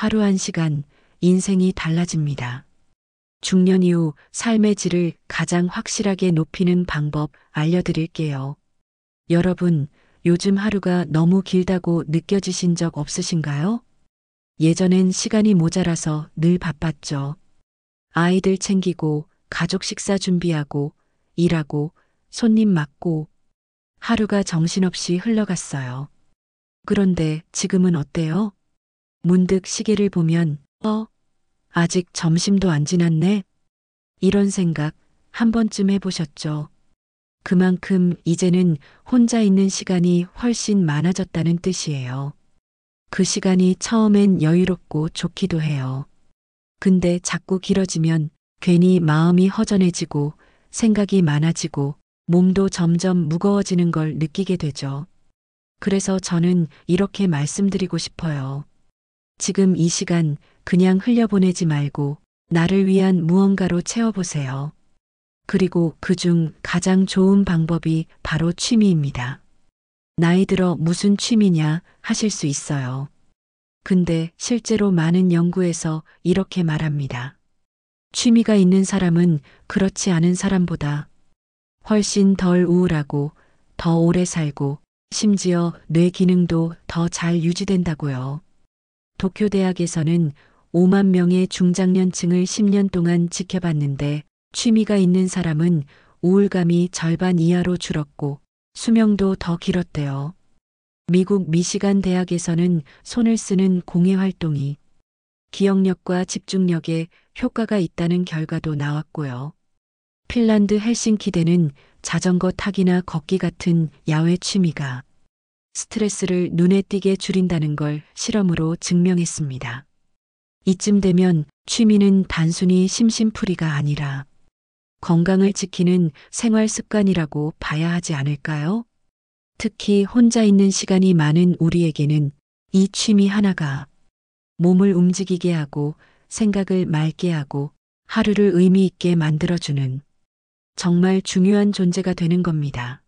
하루 한 시간 인생이 달라집니다. 중년 이후 삶의 질을 가장 확실하게 높이는 방법 알려드릴게요. 여러분, 요즘 하루가 너무 길다고 느껴지신 적 없으신가요? 예전엔 시간이 모자라서 늘 바빴죠. 아이들 챙기고, 가족 식사 준비하고, 일하고, 손님 맡고, 하루가 정신없이 흘러갔어요. 그런데 지금은 어때요? 문득 시계를 보면, 아직 점심도 안 지났네? 이런 생각 한 번쯤 해보셨죠? 그만큼 이제는 혼자 있는 시간이 훨씬 많아졌다는 뜻이에요. 그 시간이 처음엔 여유롭고 좋기도 해요. 근데 자꾸 길어지면 괜히 마음이 허전해지고 생각이 많아지고 몸도 점점 무거워지는 걸 느끼게 되죠. 그래서 저는 이렇게 말씀드리고 싶어요. 지금 이 시간 그냥 흘려보내지 말고 나를 위한 무언가로 채워보세요. 그리고 그중 가장 좋은 방법이 바로 취미입니다. 나이 들어 무슨 취미냐 하실 수 있어요. 근데 실제로 많은 연구에서 이렇게 말합니다. 취미가 있는 사람은 그렇지 않은 사람보다 훨씬 덜 우울하고 더 오래 살고 심지어 뇌 기능도 더 잘 유지된다고요. 도쿄대학에서는 5만 명의 중장년층을 10년 동안 지켜봤는데 취미가 있는 사람은 우울감이 절반 이하로 줄었고 수명도 더 길었대요. 미국 미시간 대학에서는 손을 쓰는 공예 활동이 기억력과 집중력에 효과가 있다는 결과도 나왔고요. 핀란드 헬싱키대는 자전거 타기나 걷기 같은 야외 취미가 스트레스를 눈에 띄게 줄인다는 걸 실험으로 증명했습니다. 이쯤 되면 취미는 단순히 심심풀이가 아니라 건강을 지키는 생활 습관이라고 봐야 하지 않을까요? 특히 혼자 있는 시간이 많은 우리에게는 이 취미 하나가 몸을 움직이게 하고 생각을 맑게 하고 하루를 의미 있게 만들어주는 정말 중요한 존재가 되는 겁니다.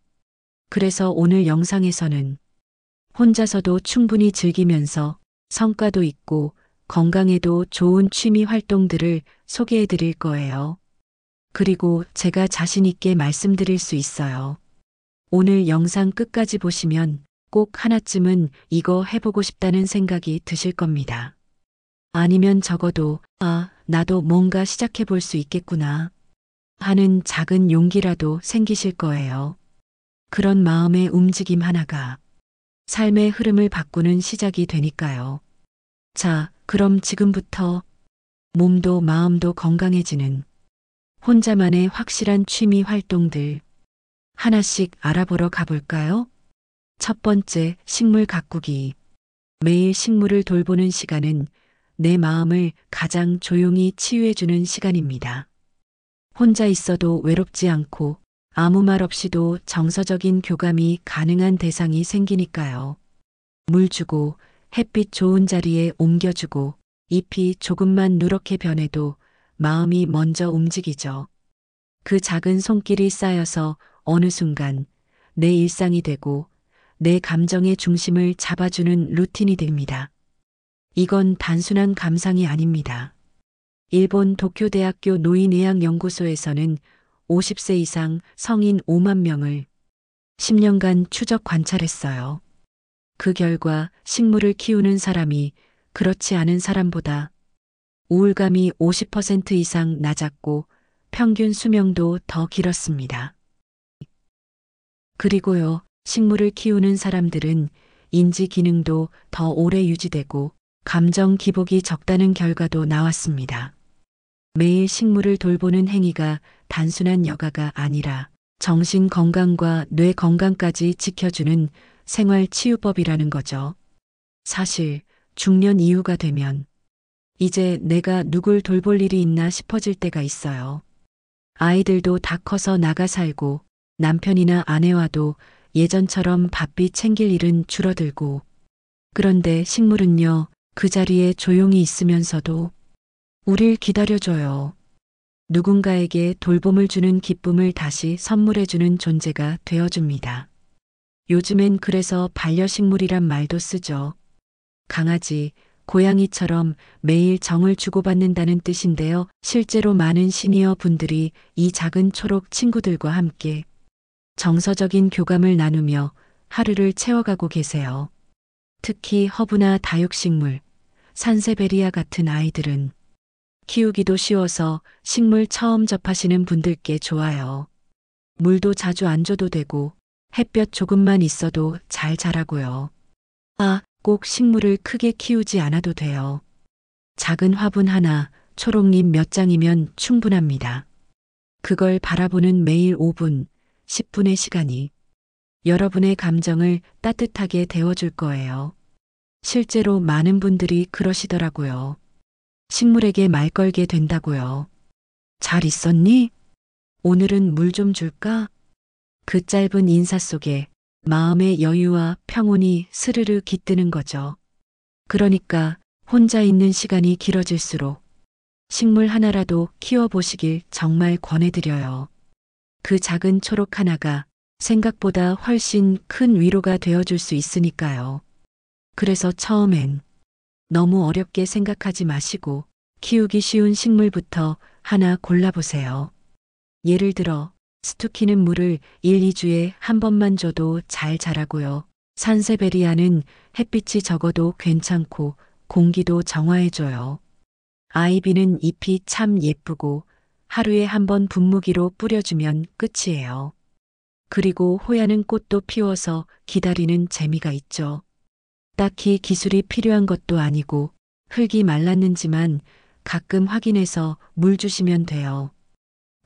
그래서 오늘 영상에서는 혼자서도 충분히 즐기면서 성과도 있고 건강에도 좋은 취미 활동들을 소개해 드릴 거예요. 그리고 제가 자신 있게 말씀드릴 수 있어요. 오늘 영상 끝까지 보시면 꼭 하나쯤은 이거 해보고 싶다는 생각이 드실 겁니다. 아니면 적어도 나도 뭔가 시작해 볼 수 있겠구나 하는 작은 용기라도 생기실 거예요. 그런 마음의 움직임 하나가 삶의 흐름을 바꾸는 시작이 되니까요. 자, 그럼 지금부터 몸도 마음도 건강해지는 혼자만의 확실한 취미 활동들 하나씩 알아보러 가볼까요? 첫 번째, 식물 가꾸기. 매일 식물을 돌보는 시간은 내 마음을 가장 조용히 치유해주는 시간입니다. 혼자 있어도 외롭지 않고 아무 말 없이도 정서적인 교감이 가능한 대상이 생기니까요. 물 주고 햇빛 좋은 자리에 옮겨주고 잎이 조금만 누렇게 변해도 마음이 먼저 움직이죠. 그 작은 손길이 쌓여서 어느 순간 내 일상이 되고 내 감정의 중심을 잡아주는 루틴이 됩니다. 이건 단순한 감상이 아닙니다. 일본 도쿄대학교 노인의학연구소에서는 50세 이상 성인 5만 명을 10년간 추적 관찰했어요. 그 결과 식물을 키우는 사람이 그렇지 않은 사람보다 우울감이 50% 이상 낮았고 평균 수명도 더 길었습니다. 그리고요, 식물을 키우는 사람들은 인지 기능도 더 오래 유지되고 감정 기복이 적다는 결과도 나왔습니다. 매일 식물을 돌보는 행위가 단순한 여가가 아니라 정신 건강과 뇌 건강까지 지켜주는 생활 치유법이라는 거죠. 사실 중년 이후가 되면 이제 내가 누굴 돌볼 일이 있나 싶어질 때가 있어요. 아이들도 다 커서 나가 살고 남편이나 아내와도 예전처럼 바삐 챙길 일은 줄어들고 그런데 식물은요, 그 자리에 조용히 있으면서도 우릴 기다려줘요. 누군가에게 돌봄을 주는 기쁨을 다시 선물해주는 존재가 되어줍니다. 요즘엔 그래서 반려식물이란 말도 쓰죠. 강아지, 고양이처럼 매일 정을 주고받는다는 뜻인데요. 실제로 많은 시니어 분들이 이 작은 초록 친구들과 함께 정서적인 교감을 나누며 하루를 채워가고 계세요. 특히 허브나 다육식물, 산세베리아 같은 아이들은 키우기도 쉬워서 식물 처음 접하시는 분들께 좋아요. 물도 자주 안 줘도 되고 햇볕 조금만 있어도 잘 자라고요. 꼭 식물을 크게 키우지 않아도 돼요. 작은 화분 하나, 초록잎 몇 장이면 충분합니다. 그걸 바라보는 매일 5분, 10분의 시간이 여러분의 감정을 따뜻하게 데워줄 거예요. 실제로 많은 분들이 그러시더라고요. 식물에게 말 걸게 된다고요. 잘 있었니? 오늘은 물 좀 줄까? 그 짧은 인사 속에 마음의 여유와 평온이 스르르 깃드는 거죠. 그러니까 혼자 있는 시간이 길어질수록 식물 하나라도 키워보시길 정말 권해드려요. 그 작은 초록 하나가 생각보다 훨씬 큰 위로가 되어줄 수 있으니까요. 그래서 처음엔 너무 어렵게 생각하지 마시고 키우기 쉬운 식물부터 하나 골라보세요. 예를 들어 스투키는 물을 1, 2주에 한 번만 줘도 잘 자라고요. 산세베리아는 햇빛이 적어도 괜찮고 공기도 정화해줘요. 아이비는 잎이 참 예쁘고 하루에 한 번 분무기로 뿌려주면 끝이에요. 그리고 호야는 꽃도 피워서 기다리는 재미가 있죠. 딱히 기술이 필요한 것도 아니고 흙이 말랐는지만 가끔 확인해서 물 주시면 돼요.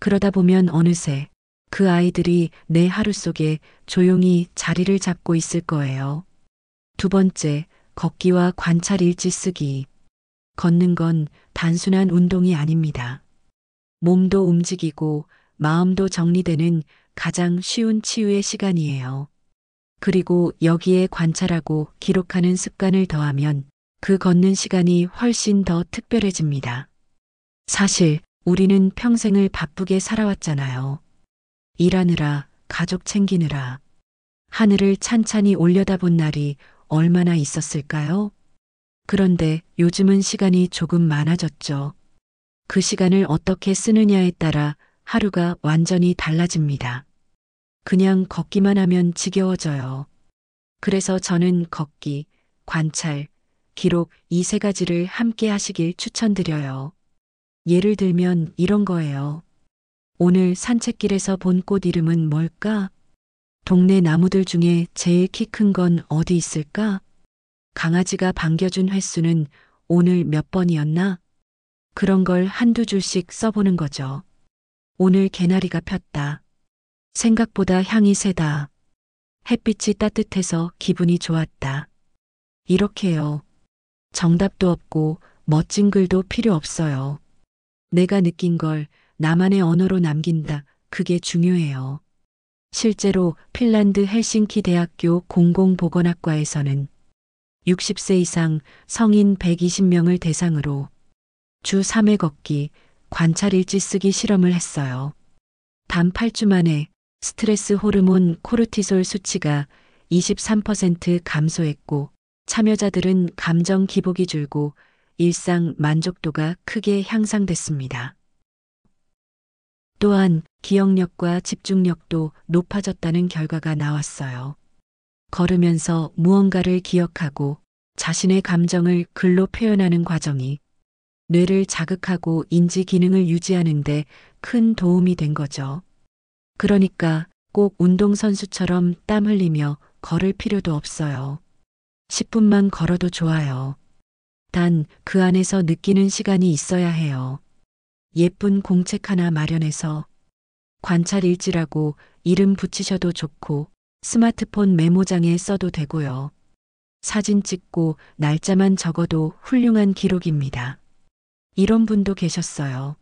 그러다 보면 어느새 그 아이들이 내 하루 속에 조용히 자리를 잡고 있을 거예요. 두 번째, 걷기와 관찰 일지 쓰기. 걷는 건 단순한 운동이 아닙니다. 몸도 움직이고 마음도 정리되는 가장 쉬운 치유의 시간이에요. 그리고 여기에 관찰하고 기록하는 습관을 더하면 그 걷는 시간이 훨씬 더 특별해집니다. 사실 우리는 평생을 바쁘게 살아왔잖아요. 일하느라, 가족 챙기느라, 하늘을 찬찬히 올려다본 날이 얼마나 있었을까요? 그런데 요즘은 시간이 조금 많아졌죠. 그 시간을 어떻게 쓰느냐에 따라 하루가 완전히 달라집니다. 그냥 걷기만 하면 지겨워져요. 그래서 저는 걷기, 관찰, 기록 이 세 가지를 함께 하시길 추천드려요. 예를 들면 이런 거예요. 오늘 산책길에서 본 꽃 이름은 뭘까? 동네 나무들 중에 제일 키 큰 건 어디 있을까? 강아지가 반겨준 횟수는 오늘 몇 번이었나? 그런 걸 한두 줄씩 써보는 거죠. 오늘 개나리가 폈다. 생각보다 향이 세다. 햇빛이 따뜻해서 기분이 좋았다. 이렇게요. 정답도 없고 멋진 글도 필요 없어요. 내가 느낀 걸 나만의 언어로 남긴다. 그게 중요해요. 실제로 핀란드 헬싱키 대학교 공공보건학과에서는 60세 이상 성인 120명을 대상으로 주 3회 걷기, 관찰 일지 쓰기 실험을 했어요. 단 8주 만에 스트레스 호르몬 코르티솔 수치가 23% 감소했고 참여자들은 감정 기복이 줄고 일상 만족도가 크게 향상됐습니다. 또한 기억력과 집중력도 높아졌다는 결과가 나왔어요. 걸으면서 무언가를 기억하고 자신의 감정을 글로 표현하는 과정이 뇌를 자극하고 인지 기능을 유지하는 데 큰 도움이 된 거죠. 그러니까 꼭 운동선수처럼 땀 흘리며 걸을 필요도 없어요. 10분만 걸어도 좋아요. 단 그 안에서 느끼는 시간이 있어야 해요. 예쁜 공책 하나 마련해서 관찰 일지라고 이름 붙이셔도 좋고 스마트폰 메모장에 써도 되고요. 사진 찍고 날짜만 적어도 훌륭한 기록입니다. 이런 분도 계셨어요.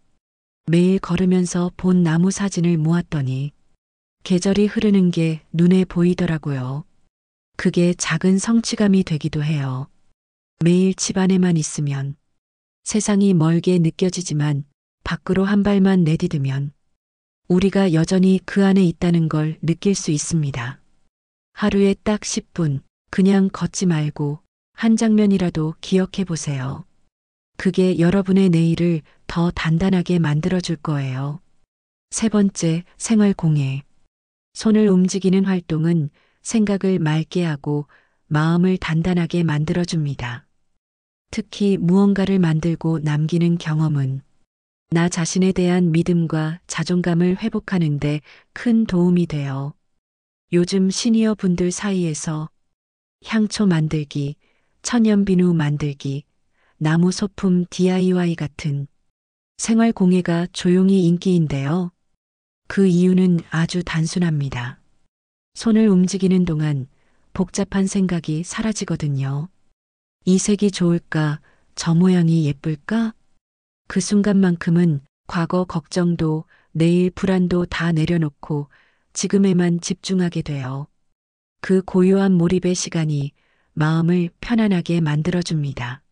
매일 걸으면서 본 나무 사진을 모았더니 계절이 흐르는 게 눈에 보이더라고요. 그게 작은 성취감이 되기도 해요. 매일 집 안에만 있으면 세상이 멀게 느껴지지만 밖으로 한 발만 내디디면 우리가 여전히 그 안에 있다는 걸 느낄 수 있습니다. 하루에 딱 10분 그냥 걷지 말고 한 장면이라도 기억해 보세요. 그게 여러분의 내일을 더 단단하게 만들어줄 거예요. 세 번째, 생활 공예. 손을 움직이는 활동은 생각을 맑게 하고 마음을 단단하게 만들어줍니다. 특히 무언가를 만들고 남기는 경험은 나 자신에 대한 믿음과 자존감을 회복하는데 큰 도움이 돼요. 요즘 시니어 분들 사이에서 향초 만들기, 천연비누 만들기, 나무 소품 DIY 같은 생활 공예가 조용히 인기인데요. 그 이유는 아주 단순합니다. 손을 움직이는 동안 복잡한 생각이 사라지거든요. 이 색이 좋을까? 저 모양이 예쁠까? 그 순간만큼은 과거 걱정도 내일 불안도 다 내려놓고 지금에만 집중하게 돼요. 그 고요한 몰입의 시간이 마음을 편안하게 만들어줍니다.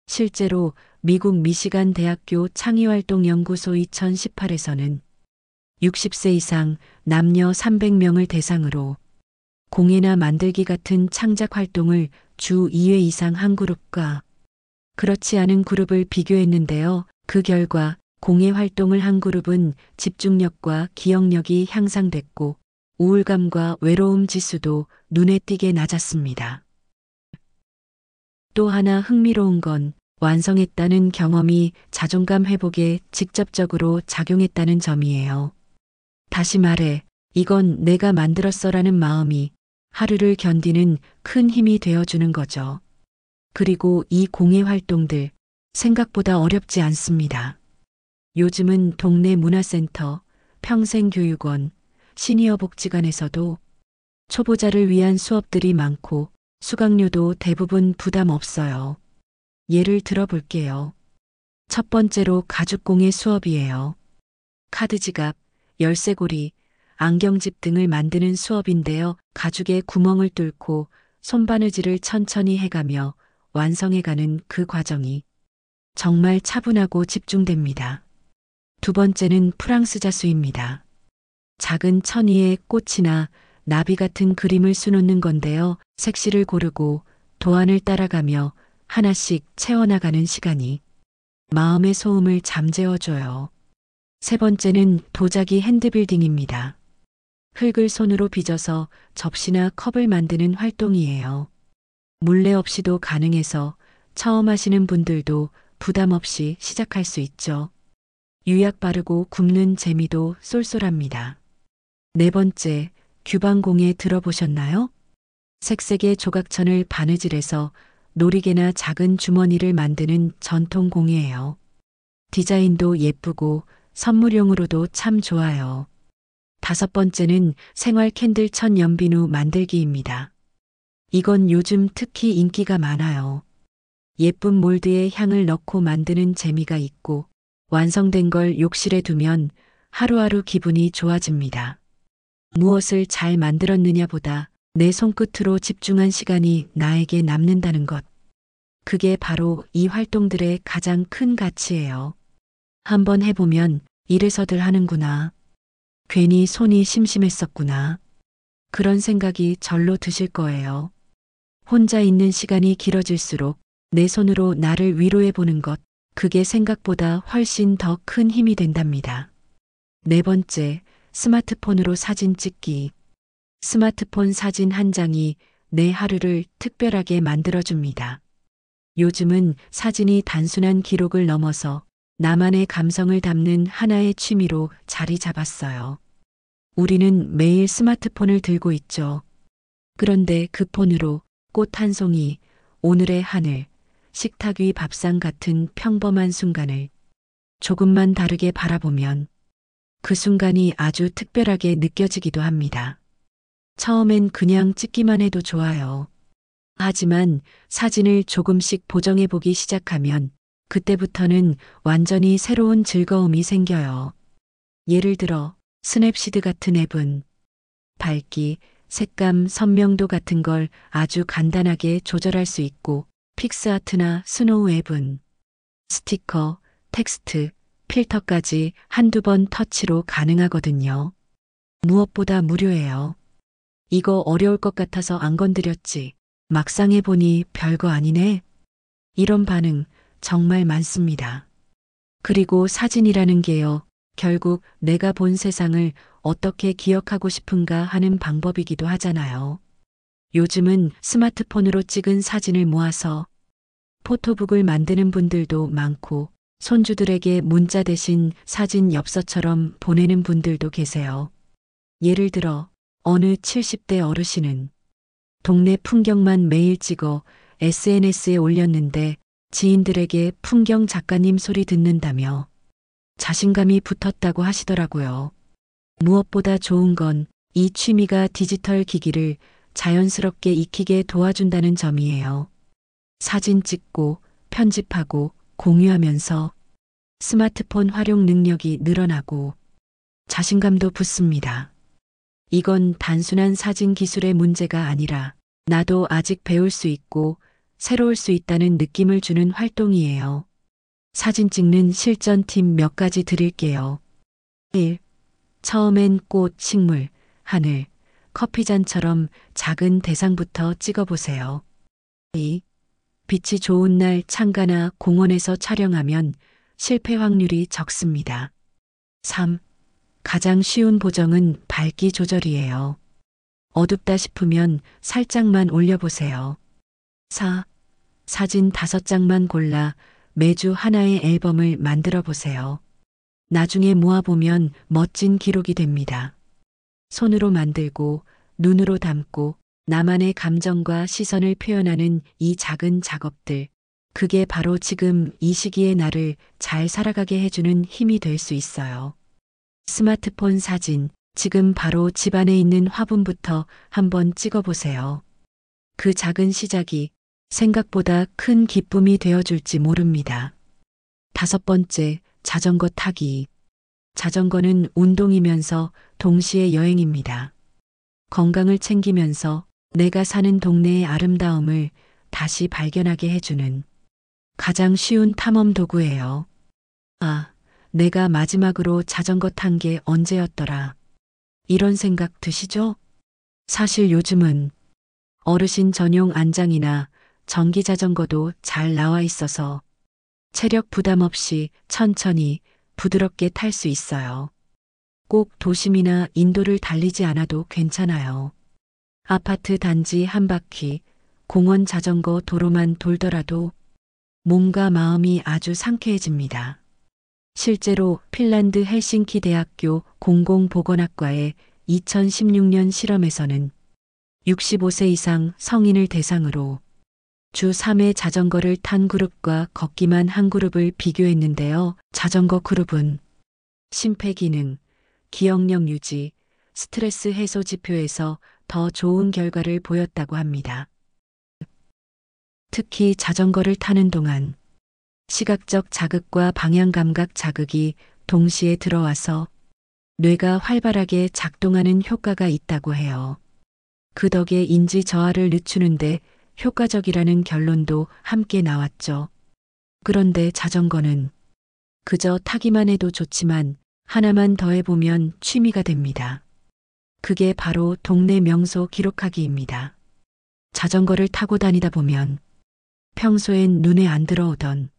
실제로 미국 미시간 대학교 창의활동연구소 2018에서는 60세 이상 남녀 300명을 대상으로 공예나 만들기 같은 창작 활동을 주 2회 이상 한 그룹과 그렇지 않은 그룹을 비교했는데요. 그 결과 공예 활동을 한 그룹은 집중력과 기억력이 향상됐고 우울감과 외로움 지수도 눈에 띄게 낮았습니다. 또 하나 흥미로운 건 완성했다는 경험이 자존감 회복에 직접적으로 작용했다는 점이에요. 다시 말해, 이건 내가 만들었어라는 마음이 하루를 견디는 큰 힘이 되어주는 거죠. 그리고 이 공예 활동들 생각보다 어렵지 않습니다. 요즘은 동네 문화센터, 평생교육원, 시니어 복지관에서도 초보자를 위한 수업들이 많고 수강료도 대부분 부담 없어요. 예를 들어 볼게요. 첫 번째로 가죽공예 수업이에요. 카드 지갑, 열쇠고리, 안경집 등을 만드는 수업인데요. 가죽에 구멍을 뚫고 손바느질을 천천히 해가며 완성해가는 그 과정이 정말 차분하고 집중됩니다. 두 번째는 프랑스 자수입니다. 작은 천이에 꽃이나 나비 같은 그림을 수놓는 건데요. 색실을 고르고 도안을 따라가며 하나씩 채워나가는 시간이 마음의 소음을 잠재워줘요. 세 번째는 도자기 핸드빌딩입니다. 흙을 손으로 빚어서 접시나 컵을 만드는 활동이에요. 물레 없이도 가능해서 처음 하시는 분들도 부담 없이 시작할 수 있죠. 유약 바르고 굽는 재미도 쏠쏠합니다. 네 번째, 규방공예 들어보셨나요? 색색의 조각천을 바느질해서 놀이개나 작은 주머니를 만드는 전통 공예예요. 디자인도 예쁘고 선물용으로도 참 좋아요. 다섯 번째는 생활 캔들 천 연비누 만들기입니다. 이건 요즘 특히 인기가 많아요. 예쁜 몰드에 향을 넣고 만드는 재미가 있고 완성된 걸 욕실에 두면 하루하루 기분이 좋아집니다. 무엇을 잘 만들었느냐보다 내 손끝으로 집중한 시간이 나에게 남는다는 것. 그게 바로 이 활동들의 가장 큰 가치예요. 한번 해보면 이래서들 하는구나. 괜히 손이 심심했었구나. 그런 생각이 절로 드실 거예요. 혼자 있는 시간이 길어질수록 내 손으로 나를 위로해 보는 것, 그게 생각보다 훨씬 더 큰 힘이 된답니다. 네 번째, 스마트폰으로 사진 찍기. 스마트폰 사진 한 장이 내 하루를 특별하게 만들어줍니다. 요즘은 사진이 단순한 기록을 넘어서 나만의 감성을 담는 하나의 취미로 자리 잡았어요. 우리는 매일 스마트폰을 들고 있죠. 그런데 그 폰으로 꽃 한 송이, 오늘의 하늘, 식탁 위 밥상 같은 평범한 순간을 조금만 다르게 바라보면 그 순간이 아주 특별하게 느껴지기도 합니다. 처음엔 그냥 찍기만 해도 좋아요. 하지만 사진을 조금씩 보정해 보기 시작하면 그때부터는 완전히 새로운 즐거움이 생겨요. 예를 들어 스냅시드 같은 앱은 밝기, 색감, 선명도 같은 걸 아주 간단하게 조절할 수 있고 픽스아트나 스노우 앱은 스티커, 텍스트, 필터까지 한두 번 터치로 가능하거든요. 무엇보다 무료예요. 이거 어려울 것 같아서 안 건드렸지. 막상 해보니 별거 아니네. 이런 반응 정말 많습니다. 그리고 사진이라는 게요. 결국 내가 본 세상을 어떻게 기억하고 싶은가 하는 방법이기도 하잖아요. 요즘은 스마트폰으로 찍은 사진을 모아서 포토북을 만드는 분들도 많고 손주들에게 문자 대신 사진 엽서처럼 보내는 분들도 계세요. 예를 들어 어느 70대 어르신은 동네 풍경만 매일 찍어 SNS에 올렸는데 지인들에게 풍경 작가님 소리 듣는다며 자신감이 붙었다고 하시더라고요. 무엇보다 좋은 건 이 취미가 디지털 기기를 자연스럽게 익히게 도와준다는 점이에요. 사진 찍고 편집하고 공유하면서 스마트폰 활용 능력이 늘어나고 자신감도 붙습니다. 이건 단순한 사진 기술의 문제가 아니라 나도 아직 배울 수 있고 새로울 수 있다는 느낌을 주는 활동이에요. 사진 찍는 실전 팁 몇 가지 드릴게요. 1. 처음엔 꽃, 식물, 하늘, 커피잔처럼 작은 대상부터 찍어보세요. 2. 빛이 좋은 날 창가나 공원에서 촬영하면 실패 확률이 적습니다. 3. 가장 쉬운 보정은 밝기 조절이에요. 어둡다 싶으면 살짝만 올려보세요. 4. 사진 5장만 골라 매주 하나의 앨범을 만들어 보세요. 나중에 모아보면 멋진 기록이 됩니다. 손으로 만들고 눈으로 담고 나만의 감정과 시선을 표현하는 이 작은 작업들, 그게 바로 지금 이 시기의 나를 잘 살아가게 해주는 힘이 될 수 있어요. 스마트폰 사진, 지금 바로 집안에 있는 화분부터 한번 찍어보세요. 그 작은 시작이 생각보다 큰 기쁨이 되어줄지 모릅니다. 5번째, 자전거 타기. 자전거는 운동이면서 동시에 여행입니다. 건강을 챙기면서 내가 사는 동네의 아름다움을 다시 발견하게 해주는 가장 쉬운 탐험 도구예요. 아, 내가 마지막으로 자전거 탄 게 언제였더라. 이런 생각 드시죠? 사실 요즘은 어르신 전용 안장이나 전기 자전거도 잘 나와 있어서 체력 부담 없이 천천히 부드럽게 탈 수 있어요. 꼭 도심이나 인도를 달리지 않아도 괜찮아요. 아파트 단지 한 바퀴, 공원 자전거 도로만 돌더라도 몸과 마음이 아주 상쾌해집니다. 실제로 핀란드 헬싱키 대학교 공공보건학과의 2016년 실험에서는 65세 이상 성인을 대상으로 주 3회 자전거를 탄 그룹과 걷기만 한 그룹을 비교했는데요. 자전거 그룹은 심폐기능, 기억력 유지, 스트레스 해소 지표에서 더 좋은 결과를 보였다고 합니다. 특히 자전거를 타는 동안 시각적 자극과 방향 감각 자극이 동시에 들어와서 뇌가 활발하게 작동하는 효과가 있다고 해요. 그 덕에 인지 저하를 늦추는데 효과적이라는 결론도 함께 나왔죠. 그런데 자전거는 그저 타기만 해도 좋지만 하나만 더 해보면 취미가 됩니다. 그게 바로 동네 명소 기록하기입니다. 자전거를 타고 다니다 보면 평소엔 눈에 안 들어오던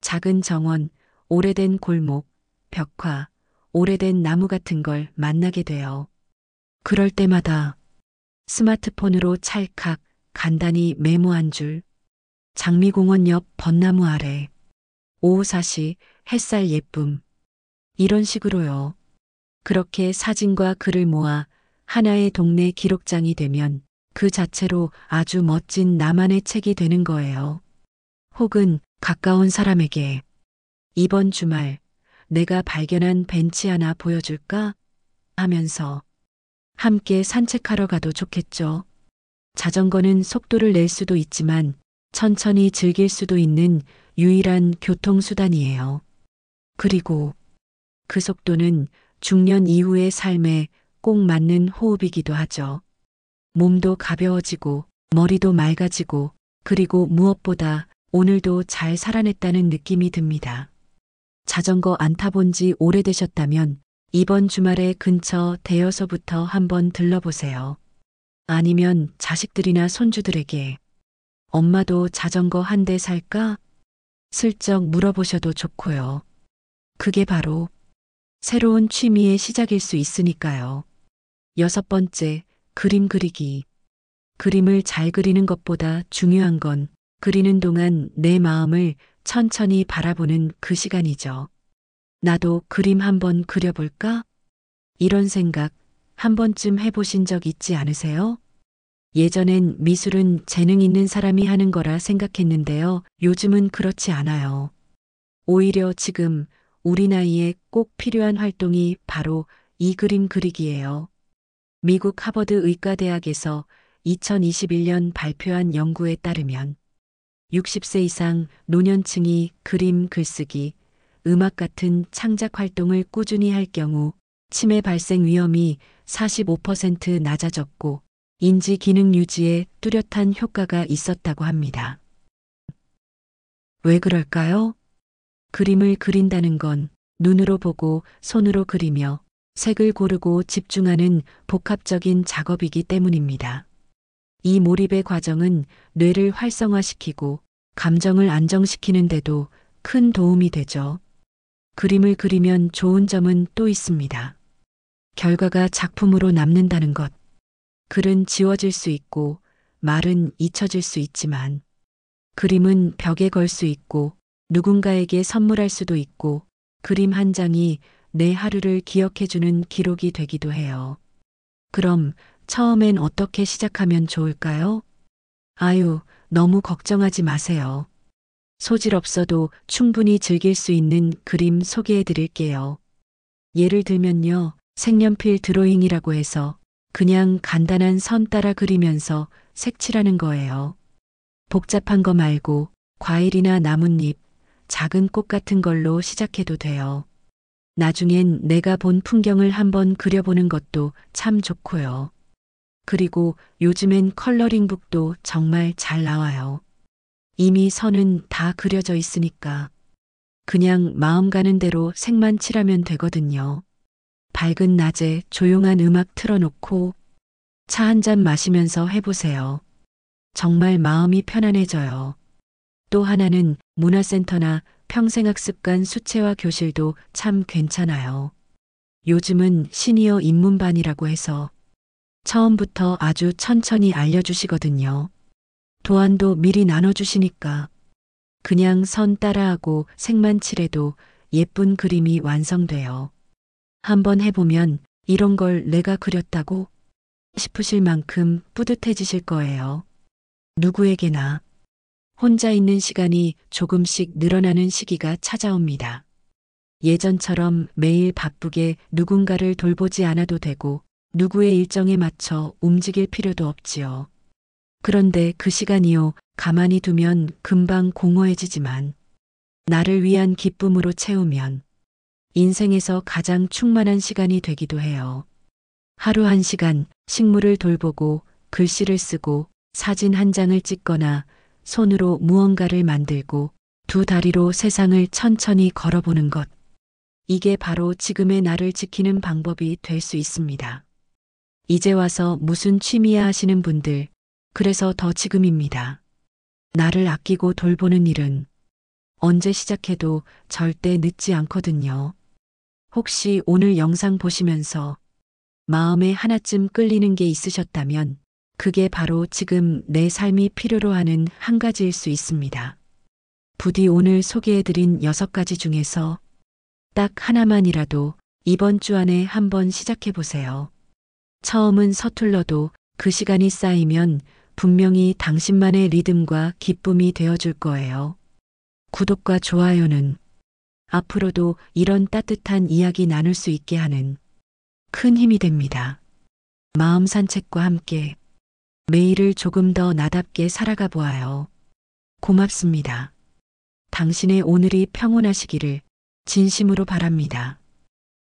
작은 정원, 오래된 골목, 벽화, 오래된 나무 같은 걸 만나게 돼요. 그럴 때마다 스마트폰으로 찰칵 간단히 메모한 줄, 장미공원 옆 벚나무 아래, 오후 4시 햇살 예쁨, 이런 식으로요. 그렇게 사진과 글을 모아 하나의 동네 기록장이 되면 그 자체로 아주 멋진 나만의 책이 되는 거예요. 혹은 가까운 사람에게 이번 주말 내가 발견한 벤치 하나 보여줄까? 하면서 함께 산책하러 가도 좋겠죠. 자전거는 속도를 낼 수도 있지만 천천히 즐길 수도 있는 유일한 교통수단이에요. 그리고 그 속도는 중년 이후의 삶에 꼭 맞는 호흡이기도 하죠. 몸도 가벼워지고 머리도 맑아지고 그리고 무엇보다 오늘도 잘 살아냈다는 느낌이 듭니다. 자전거 안 타본 지 오래되셨다면 이번 주말에 근처 대여소부터 한번 들러보세요. 아니면 자식들이나 손주들에게 엄마도 자전거 한 대 살까? 슬쩍 물어보셔도 좋고요. 그게 바로 새로운 취미의 시작일 수 있으니까요. 6번째, 그림 그리기. 그림을 잘 그리는 것보다 중요한 건 그리는 동안 내 마음을 천천히 바라보는 그 시간이죠. 나도 그림 한번 그려볼까? 이런 생각 한 번쯤 해보신 적 있지 않으세요? 예전엔 미술은 재능 있는 사람이 하는 거라 생각했는데요. 요즘은 그렇지 않아요. 오히려 지금 우리 나이에 꼭 필요한 활동이 바로 이 그림 그리기예요. 미국 하버드 의과대학에서 2021년 발표한 연구에 따르면 60세 이상 노년층이 그림, 글쓰기, 음악 같은 창작 활동을 꾸준히 할 경우 치매 발생 위험이 45% 낮아졌고 인지 기능 유지에 뚜렷한 효과가 있었다고 합니다. 왜 그럴까요? 그림을 그린다는 건 눈으로 보고 손으로 그리며 색을 고르고 집중하는 복합적인 작업이기 때문입니다. 이 몰입의 과정은 뇌를 활성화시키고 감정을 안정시키는데도 큰 도움이 되죠. 그림을 그리면 좋은 점은 또 있습니다. 결과가 작품으로 남는다는 것. 글은 지워질 수 있고 말은 잊혀질 수 있지만 그림은 벽에 걸 수 있고 누군가에게 선물할 수도 있고 그림 한 장이 내 하루를 기억해주는 기록이 되기도 해요. 그럼 처음엔 어떻게 시작하면 좋을까요? 아유, 너무 걱정하지 마세요. 소질 없어도 충분히 즐길 수 있는 그림 소개해 드릴게요. 예를 들면요, 색연필 드로잉이라고 해서 그냥 간단한 선 따라 그리면서 색칠하는 거예요. 복잡한 거 말고 과일이나 나뭇잎, 작은 꽃 같은 걸로 시작해도 돼요. 나중엔 내가 본 풍경을 한번 그려보는 것도 참 좋고요. 그리고 요즘엔 컬러링북도 정말 잘 나와요. 이미 선은 다 그려져 있으니까 그냥 마음 가는 대로 색만 칠하면 되거든요. 밝은 낮에 조용한 음악 틀어놓고 차 한 잔 마시면서 해보세요. 정말 마음이 편안해져요. 또 하나는 문화센터나 평생학습관 수채화 교실도 참 괜찮아요. 요즘은 시니어 입문반이라고 해서 처음부터 아주 천천히 알려주시거든요. 도안도 미리 나눠주시니까 그냥 선 따라하고 색만 칠해도 예쁜 그림이 완성돼요. 한번 해보면 이런 걸 내가 그렸다고 싶으실 만큼 뿌듯해지실 거예요. 누구에게나 혼자 있는 시간이 조금씩 늘어나는 시기가 찾아옵니다. 예전처럼 매일 바쁘게 누군가를 돌보지 않아도 되고 누구의 일정에 맞춰 움직일 필요도 없지요. 그런데 그 시간이요, 가만히 두면 금방 공허해지지만 나를 위한 기쁨으로 채우면 인생에서 가장 충만한 시간이 되기도 해요. 하루 1시간 식물을 돌보고 글씨를 쓰고 사진 한 장을 찍거나 손으로 무언가를 만들고 두 다리로 세상을 천천히 걸어보는 것. 이게 바로 지금의 나를 지키는 방법이 될 수 있습니다. 이제 와서 무슨 취미야 하시는 분들, 그래서 더 지금입니다. 나를 아끼고 돌보는 일은 언제 시작해도 절대 늦지 않거든요. 혹시 오늘 영상 보시면서 마음에 하나쯤 끌리는 게 있으셨다면 그게 바로 지금 내 삶이 필요로 하는 한 가지일 수 있습니다. 부디 오늘 소개해드린 6가지 중에서 딱 하나만이라도 이번 주 안에 한번 시작해보세요. 처음은 서툴러도 그 시간이 쌓이면 분명히 당신만의 리듬과 기쁨이 되어줄 거예요. 구독과 좋아요는 앞으로도 이런 따뜻한 이야기 나눌 수 있게 하는 큰 힘이 됩니다. 마음 산책과 함께 매일을 조금 더 나답게 살아가 보아요. 고맙습니다. 당신의 오늘이 평온하시기를 진심으로 바랍니다.